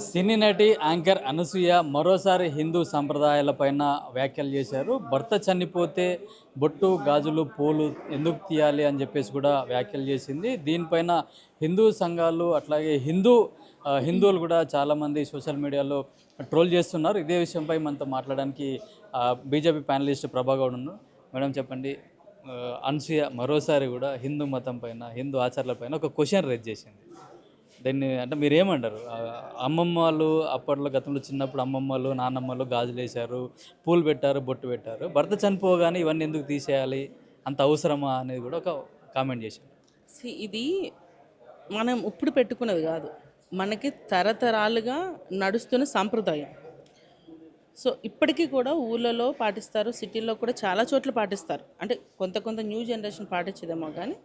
సినీ నటి యాంకర్ అనసూయ మరోసారి హిందూ సంప్రదాయాలపైన వ్యాఖ్యలు చేశారు. భర్త చనిపోతే బొట్టు, గాజులు, పూలు ఎందుకు తీయాలి అని చెప్పేసి కూడా వ్యాఖ్యలు చేసింది. దీనిపైన హిందూ సంఘాలు అట్లాగే హిందువులు కూడా చాలామంది సోషల్ మీడియాలో ట్రోల్ చేస్తున్నారు. ఇదే విషయంపై మనతో మాట్లాడడానికి బీజేపీ ప్యానలిస్ట్ ప్రభాగౌడ్ ఉన్నారు. మేడం చెప్పండి, అనసూయ మరోసారి కూడా హిందూ మతం పైన, హిందూ ఆచారాలపైన ఒక క్వశ్చన్ రేజ్ చేసింది. దాన్ని అంటే మీరేమంటారు? అమ్మమ్మ వాళ్ళు అప్పట్లో గతంలో చిన్నప్పుడు అమ్మమ్మలు, నాన్నమ్మలు గాజులు వేశారు, పూలు పెట్టారు, బొట్టు పెట్టారు. భర్త చనిపోగానే ఇవన్నీ ఎందుకు తీసేయాలి, అంత అవసరమా అనేది కూడా ఒక కామెంట్ చేశారు. ఇది మనం ఇప్పుడు పెట్టుకున్నది కాదు, మనకి తరతరాలుగా నడుస్తున్న సాంప్రదాయం. సో ఇప్పటికీ కూడా ఊళ్ళలో పాటిస్తారు, సిటీల్లో కూడా చాలా చోట్ల పాటిస్తారు. అంటే కొంత న్యూ జనరేషన్ పాటించదేమో కానీ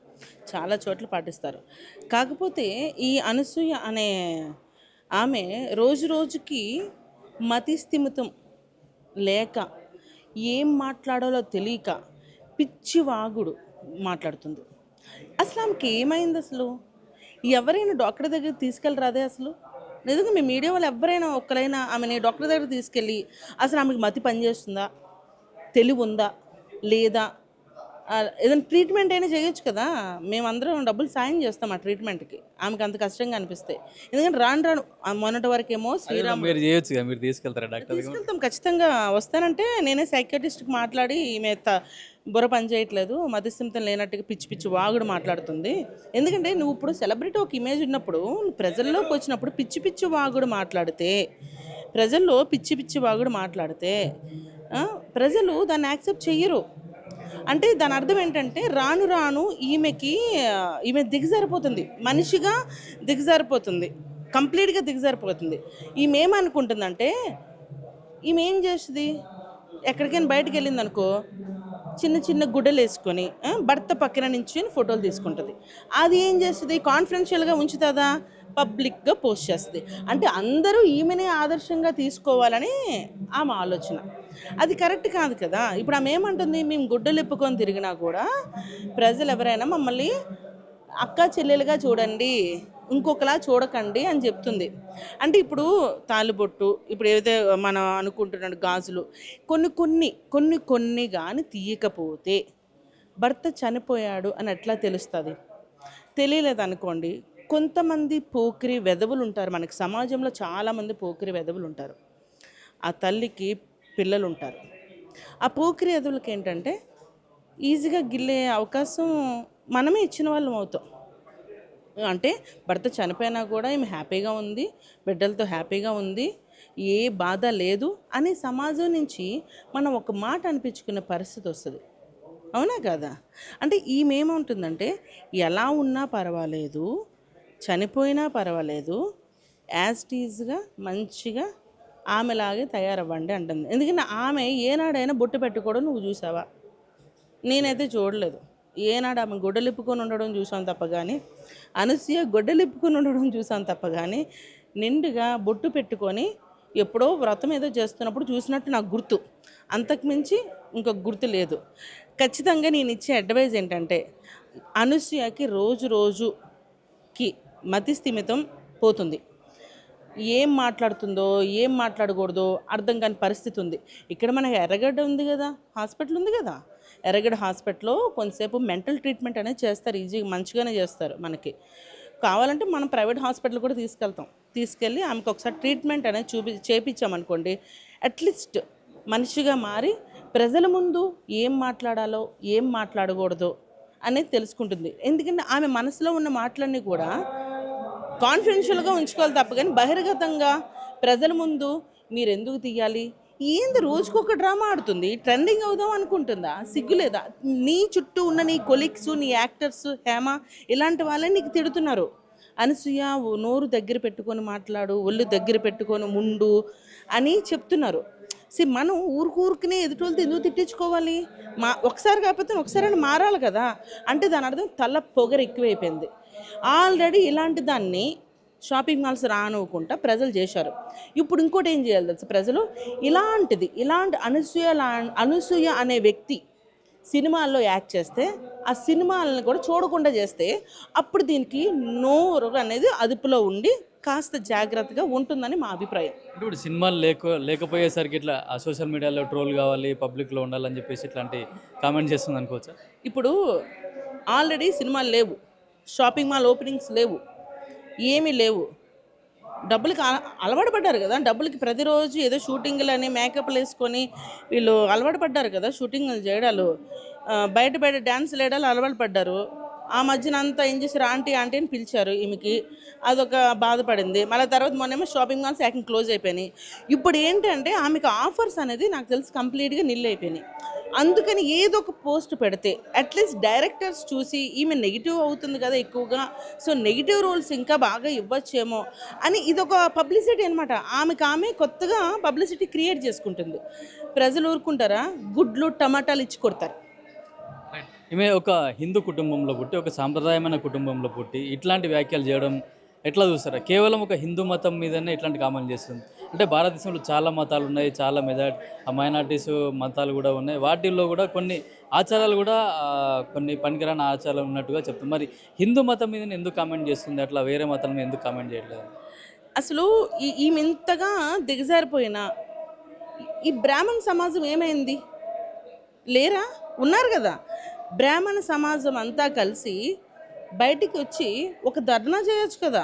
చాలా చోట్ల పాటిస్తారు. కాకపోతే ఈ అనసూయ అనే ఆమె రోజు రోజుకి మతిస్థిమితం లేక ఏం మాట్లాడాలో తెలియక పిచ్చి వాగుడు మాట్లాడుతుంది. అసలు ఆమెకి ఏమైంది? అసలు ఎవరైనా డాక్టర్ దగ్గరికి తీసుకెళ్ళరాదే? అసలు నిజంగా మీ మీడియా వాళ్ళు ఎవరైనా ఒక్కరైనా ఆమెని డాక్టర్ దగ్గర తీసుకెళ్ళి అసలు ఆమెకి మతి పనిచేస్తుందా, తెలివి ఉందా లేదా, ఏదైనా ట్రీట్మెంట్ అయినా చేయొచ్చు కదా. మేమందరం డబ్బులు సాయం చేస్తాం ఆ ట్రీట్మెంట్కి, ఆమెకు అంత కష్టంగా అనిపిస్తే. ఎందుకంటే రాను మొన్నటి వరకేమో శ్రీరామ్ మీరు చేయొచ్చు, మీరు తీసుకెళ్తారా డాక్టర్? తీసుకెళ్తాం ఖచ్చితంగా. వస్తానంటే నేనే సైకియాట్రిస్ట్కి మాట్లాడి ఈమె బుర్ర పని చేయట్లేదు, మతిస్థిమితం లేనట్టుగా పిచ్చి పిచ్చి వాగుడు మాట్లాడుతుంది. ఎందుకంటే నువ్వు ఇప్పుడు సెలబ్రిటీ ఒక ఇమేజ్ ఉన్నప్పుడు, ప్రజల్లోకి వచ్చినప్పుడు పిచ్చి పిచ్చి వాగుడు మాట్లాడితే, ప్రజల్లో పిచ్చి పిచ్చి వాగుడు మాట్లాడితే ప్రజలు దాన్ని యాక్సెప్ట్ చెయ్యరు. అంటే దాని అర్థం ఏంటంటే రాను రాను ఈమె దిగజారిపోతుంది, మనిషిగా దిగజారిపోతుంది, కంప్లీట్గా దిగజారిపోతుంది. ఈమె ఏమనుకుంటుందంటే, ఈమె ఏం చేస్తుంది, ఎక్కడికైనా బయటకు వెళ్ళింది అనుకో, చిన్న చిన్న గుడ్డలు వేసుకొని భర్త పక్కన నుంచి ఫోటోలు తీసుకుంటుంది. అది ఏం చేస్తుంది, కాన్ఫిడెన్షియల్గా ఉంచుతుందా, పబ్లిక్గా పోస్ట్ చేస్తుంది. అంటే అందరూ ఈమెనే ఆదర్శంగా తీసుకోవాలని ఆమె ఆలోచన. అది కరెక్ట్ కాదు కదా. ఇప్పుడు ఆమె ఏమంటుంది, మేము గుడ్డలు ఎప్పుకొని తిరిగినా కూడా ప్రజలు ఎవరైనా మమ్మల్ని అక్క చెల్లెలుగా చూడండి, ఇంకొకలా చూడకండి అని చెప్తుంది. అంటే ఇప్పుడు తాలిబొట్టు, ఇప్పుడు ఏదైతే మనం అనుకుంటున్నాడు గాజులు, కొన్ని కానీ తీయకపోతే భర్త చనిపోయాడు అని ఎట్లా తెలుస్తుంది? తెలియలేదనుకోండి, కొంతమంది పోకిరి వెధవులు ఉంటారు మనకి సమాజంలో, చాలామంది పోకిరి వెధవులు ఉంటారు. ఆ తల్లికి పిల్లలు ఉంటారు. ఆ పోకిరి వెధవులకి ఏంటంటే ఈజీగా గిల్లే అవకాశం మనమే ఇచ్చిన వాళ్ళం అవుతాం. అంటే భర్త చనిపోయినా కూడా ఈమె హ్యాపీగా ఉంది, బిడ్డలతో హ్యాపీగా ఉంది, ఏ బాధ లేదు అని సమాజం నుంచి మనం ఒక మాట అనిపించుకునే పరిస్థితి వస్తుంది. అవునా కదా? అంటే ఈమె ఏముంటుందంటే, ఎలా ఉన్నా పర్వాలేదు, చనిపోయినా పర్వాలేదు, యాజ్ టీజ్గా మంచిగా ఆమెలాగే తయారవ్వండి అంటుంది. ఎందుకంటే ఆమె ఏనాడైనా బొట్టు పెట్టుకోవడం నువ్వు చూసావా? నేనైతే చూడలేదు. ఏనాడు ఆమె గొడ్డలిప్పుకొని ఉండడం చూసాను తప్ప కానీ, అనసూయ గొడ్డలిప్పుకొని ఉండడం చూసాను తప్ప కానీ, నిండుగా బొట్టు పెట్టుకొని ఎప్పుడో వ్రతం ఏదో చేస్తున్నప్పుడు చూసినట్టు నాకు గుర్తు, అంతకుమించి ఇంకొక గుర్తు లేదు. ఖచ్చితంగా నేను ఇచ్చే అడ్వైజ్ ఏంటంటే, అనసూయకి రోజు రోజుకి మతిస్థిమితం పోతుంది. ఏం మాట్లాడుతుందో ఏం మాట్లాడకూడదో అర్థం కాని పరిస్థితి ఉంది. ఇక్కడ మనకి ఎర్రగడ్డ ఉంది కదా, హాస్పిటల్ ఉంది కదా, ఎర్రగడ్డ హాస్పిటల్లో కొంతసేపు మెంటల్ ట్రీట్మెంట్ అనేది చేస్తారు, ఈజీగా మంచిగానే చేస్తారు. మనకి కావాలంటే మనం ప్రైవేట్ హాస్పిటల్ కూడా తీసుకెళ్ళి ఆమెకు ఒకసారి ట్రీట్మెంట్ అనేది చేపించామనుకోండి, అట్లీస్ట్ మనిషిగా మారి ప్రజల ముందు ఏం మాట్లాడాలో ఏం మాట్లాడకూడదో అనేది తెలుసుకుంటుంది. ఎందుకంటే ఆమె మనసులో ఉన్న మాటలన్నీ కూడా కాన్ఫిడెన్షియల్గా ఉంచుకోవాలి తప్ప కానీ బహిర్గతంగా ప్రజల ముందు మీరు ఎందుకు తీయాలి, ఏంది రోజుకొక డ్రామా ఆడుతుంది, ట్రెండింగ్ అవుదాం అనుకుంటుందా? సిగ్గులేదా? నీ చుట్టూ ఉన్న నీ కొలీగ్స్, నీ యాక్టర్స్, హేమ ఇలాంటి వాళ్ళే నీకు తిడుతున్నారు. అనసూయ నోరు దగ్గర పెట్టుకొని మాట్లాడు, ఒళ్ళు దగ్గర పెట్టుకొని ముండు అని చెప్తున్నారు. మనం ఊరుకునే ఎదుటోళ్ళతో ఎందుకు తిట్టించుకోవాలి? ఒకసారి కాకపోతే ఒకసారి మారాలి కదా. అంటే దాని అర్థం తల పొగరు ఎక్కువైపోయింది. ఆల్రెడీ ఇలాంటి దాన్ని షాపింగ్ మాల్స్ రానివ్వకుండా ప్రజలు చేశారు. ఇప్పుడు ఇంకోటి ఏం చేయాలి తెలుసు ప్రజలు, ఇలాంటి అనసూయ అనే వ్యక్తి సినిమాల్లో యాక్ట్ చేస్తే, ఆ సినిమాలను కూడా చూడకుండా చేస్తే, అప్పుడు దీనికి నోరు అనేది అదుపులో ఉండి కాస్త జాగ్రత్తగా ఉంటుందని మా అభిప్రాయం. అంటే ఇప్పుడు సినిమాలు లేకపోయేసరికి ఇట్లా సోషల్ మీడియాలో ట్రోల్ కావాలి, పబ్లిక్లో ఉండాలని చెప్పేసి ఇట్లాంటి కామెంట్ చేస్తుంది అనుకోవచ్చా? ఇప్పుడు ఆల్రెడీ సినిమాలు లేవు, షాపింగ్ మాల్ ఓపెనింగ్స్ లేవు, ఏమీ లేవు. డబ్బులకి అలవాటు పడ్డారు కదా, డబ్బులకి ప్రతిరోజు ఏదో షూటింగ్లని మేకప్లు వేసుకొని వీళ్ళు అలవాటు పడ్డారు కదా షూటింగ్లు చేయడాలు, బయట బయట డ్యాన్సులు వేయడాలు అలవాటు పడ్డారు. ఆ మధ్యన అంతా ఏం చేశారు, ఆంటీ ఆంటీ అని పిలిచారు ఈమెకి, అదొక బాధపడింది. మళ్ళీ తర్వాత మొన్నేమో షాపింగ్ మాల్స్ ఏకంగా క్లోజ్ అయిపోయినాయి. ఇప్పుడు ఏంటంటే ఆమెకు ఆఫర్స్ అనేది నాకు తెలిసి కంప్లీట్గా నిల్ అయిపోయినాయి. అందుకని ఏదో ఒక పోస్ట్ పెడితే అట్లీస్ట్ డైరెక్టర్స్ చూసి ఈమె నెగిటివ్ అవుతుంది కదా ఎక్కువగా, సో నెగిటివ్ రోల్స్ ఇంకా బాగా ఇవ్వచ్చేమో అని ఇదొక పబ్లిసిటీ అనమాట. ఆమె కొత్తగా పబ్లిసిటీ క్రియేట్ చేసుకుంటుంది. ప్రజలు ఊరుకుంటారా? గుడ్లు టమాటాలు ఇచ్చి కొడతారు. ఈమె ఒక హిందూ కుటుంబంలో పుట్టి, ఒక సాంప్రదాయమైన కుటుంబంలో పుట్టి ఇట్లాంటి వ్యాఖ్యలు చేయడం ఎట్లా చూస్తారా? కేవలం ఒక హిందూ మతం మీదనే ఇట్లాంటి కామెంట్ చేస్తుంది. అంటే భారతదేశంలో చాలా మతాలు ఉన్నాయి, చాలా మైనార్టీస్ మతాలు కూడా ఉన్నాయి. వాటిల్లో కూడా కొన్ని ఆచారాలు కూడా కొన్ని పనికిరాని ఆచారాలు ఉన్నట్టుగా చెప్తుంది. మరి హిందూ మతం మీద ఎందుకు కామెంట్ చేస్తుంది, అట్లా వేరే మతం మీద ఎందుకు కామెంట్ చేయట్లేదు? అసలు ఈమె ఇంతగా దిగజారిపోయిన ఈ బ్రాహ్మణ సమాజం ఏమైంది? లేరా? ఉన్నారు కదా. బ్రాహ్మణ సమాజం అంతా కలిసి బయటికి వచ్చి ఒక ధర్నా చేయొచ్చు కదా,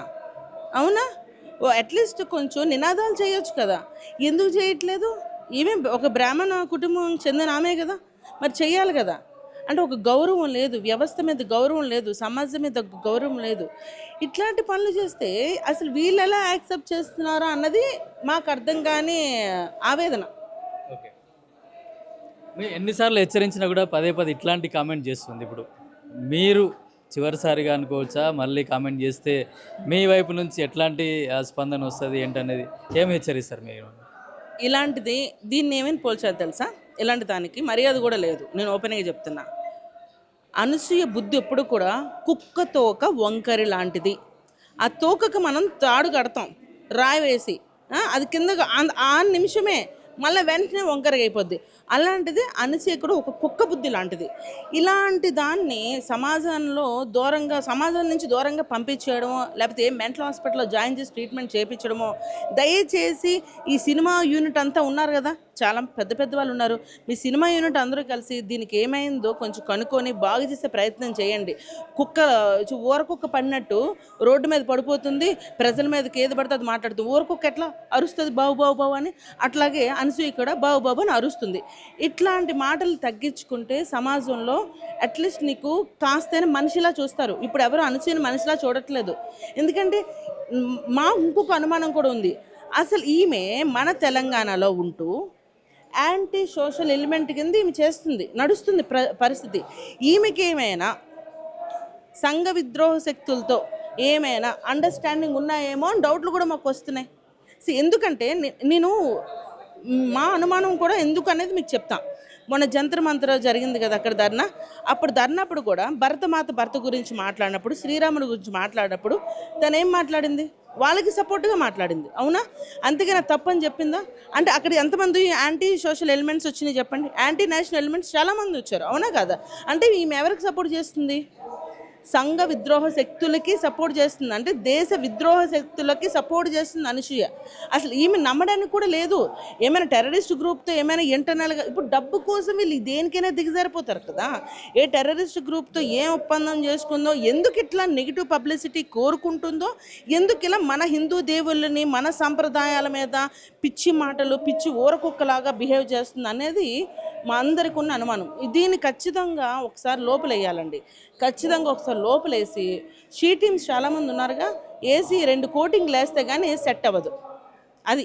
అవునా? అట్లీస్ట్ కొంచెం నినాదాలు చేయొచ్చు కదా, ఎందుకు చేయట్లేదు? ఈమె ఒక బ్రాహ్మణ కుటుంబం చెందిన ఆమె కదా, మరి చెయ్యాలి కదా. అంటే ఒక గౌరవం లేదు, వ్యవస్థ మీద గౌరవం లేదు, సమాజం మీద గౌరవం లేదు. ఇట్లాంటి పనులు చేస్తే అసలు వీళ్ళు ఎలా యాక్సెప్ట్ చేస్తున్నారా అన్నది మాకు అర్థం కాని ఆవేదన. ఓకే, మీరు ఎన్నిసార్లు హెచ్చరించినా కూడా పదే పదే ఇట్లాంటి కామెంట్ చేస్తుంది. ఇప్పుడు మీరు చివరిసారిగా అనుకోవచ్చా మళ్ళీ కామెంట్ చేస్తే మీ వైపు నుంచి ఎట్లాంటి స్పందన వస్తుంది ఏంటనేది ఏమి హెచ్చరిస్తారు మీరు? ఇలాంటిది దీన్ని ఏమైనా పోల్చారు తెలుసా? ఇలాంటి దానికి మర్యాద కూడా లేదు. నేను ఓపెన్గా చెప్తున్నా, అనసూయ బుద్ధి ఎప్పుడు కూడా కుక్క తోక వంకరి లాంటిది. ఆ తోకకు మనం తాడు కడతాం రాయి వేసి, అది కింద ఆ నిమిషమే మళ్ళీ వెంటనే వంకరగా అయిపోద్ది. అలాంటిది అనసూయ కూడా ఒక కుక్క బుద్ధి లాంటిది. ఇలాంటి దాన్ని సమాజం నుంచి దూరంగా పంపించేయడమో, లేకపోతే మెంటల్ హాస్పిటల్లో జాయిన్ చేసి ట్రీట్మెంట్ చేయించడమో, దయచేసి ఈ సినిమా యూనిట్ అంతా ఉన్నారు కదా, చాలా పెద్ద పెద్ద వాళ్ళు ఉన్నారు, మీ సినిమా యూనిట్ అందరూ కలిసి దీనికి ఏమైందో కొంచెం కనుక్కొని బాగు చేసే ప్రయత్నం చేయండి. ఊరకుక్క పడినట్టు రోడ్డు మీద పడిపోతుంది, ప్రజల మీదకి ఏది పడితే అది మాట్లాడుతుంది. ఊరకుక్క ఎట్లా అరుస్తుంది బావు బావు బావు అని, అట్లాగే అనసూయ కూడా బావు బాబు అని అరుస్తుంది. ఇట్లాంటి మాటలు తగ్గించుకుంటే సమాజంలో అట్లీస్ట్ నీకు కాస్తైనా మనిషిలా చూస్తారు. ఇప్పుడు ఎవరు అనసూయని మనిషిలా చూడట్లేదు. ఎందుకంటే ఇంకొక అనుమానం కూడా ఉంది, అసలు ఈమె మన తెలంగాణలో ఉంటూ యాంటీ సోషల్ ఎలిమెంట్ కింద ఈమె నడుస్తుంది పరిస్థితి. ఈమెకి ఏమైనా సంఘ విద్రోహ శక్తులతో ఏమైనా అండర్స్టాండింగ్ ఉన్నాయేమో అని డౌట్లు కూడా మాకు వస్తున్నాయి. ఎందుకంటే నేను మా అనుమానం కూడా ఎందుకు అనేది మీకు చెప్తా. మొన్న జంతర్ మంతర్ జరిగింది కదా అక్కడ ధర్నాప్పుడు కూడా భరత గురించి మాట్లాడినప్పుడు, శ్రీరాముడి గురించి మాట్లాడినప్పుడు తను ఏం మాట్లాడింది? వాళ్ళకి సపోర్ట్గా మాట్లాడింది, అవునా? అంతేగాని తప్పని చెప్పిందా? అంటే అక్కడ ఎంతమంది యాంటీ సోషల్ ఎలిమెంట్స్ వచ్చినాయి చెప్పండి? యాంటీ నేషనల్ ఎలిమెంట్స్ చాలామంది వచ్చారు, అవునా కదా? అంటే ఈమె ఎవరికి సపోర్ట్ చేస్తుంది? సంఘ విద్రోహ శక్తులకి సపోర్ట్ చేస్తుంది, అంటే దేశ విద్రోహ శక్తులకి సపోర్ట్ చేస్తుంది అనసూయ. అసలు ఈమె నమ్మడానికి కూడా లేదు. ఏమైనా టెర్రరిస్ట్ గ్రూప్తో ఏమైనా ఇంటర్నల్గా ఇప్పుడు డబ్బు కోసం వీళ్ళు దేనికైనా దిగజారిపోతారు కదా. ఏ టెర్రరిస్ట్ గ్రూప్తో ఏం ఒప్పందం చేసుకుందో, ఎందుకు ఇట్లా నెగిటివ్ పబ్లిసిటీ కోరుకుంటుందో, ఎందుకు ఇలా మన హిందూ దేవుళ్ళని మన సంప్రదాయాల మీద పిచ్చి మాటలు పిచ్చి ఊరకుక్కలాగా బిహేవ్ చేస్తుంది అనేది మా అందరికి ఉన్న అనుమానం. దీన్ని ఖచ్చితంగా ఒకసారి లోపలేయాలండి. ఖచ్చితంగా ఒకసారి లోపలేసి టీమ్స్ చాలామంది ఉన్నారుగా, ఏసీ 2 కోటింగ్లు వేస్తే కానీ సెట్ అవ్వదు. అది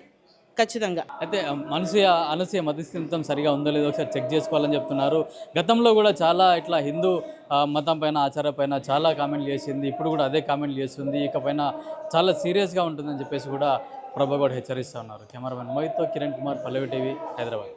ఖచ్చితంగా. అయితే అనసూయ మతస్థితం సరిగా ఉందో లేదో ఒకసారి చెక్ చేసుకోవాలని చెప్తున్నారు. గతంలో కూడా చాలా ఇట్లా హిందూ మతం పైన ఆచారం పైన చాలా కామెంట్లు చేసింది, ఇప్పుడు కూడా అదే కామెంట్లు చేస్తుంది. ఇకపైన చాలా సీరియస్గా ఉంటుందని చెప్పేసి కూడా ప్రభా కూడా హెచ్చరిస్తూ ఉన్నారు. కెమెరామెన్ మోహిత్తో కిరణ్ కుమార్, పల్లవి టీవీ, హైదరాబాద్.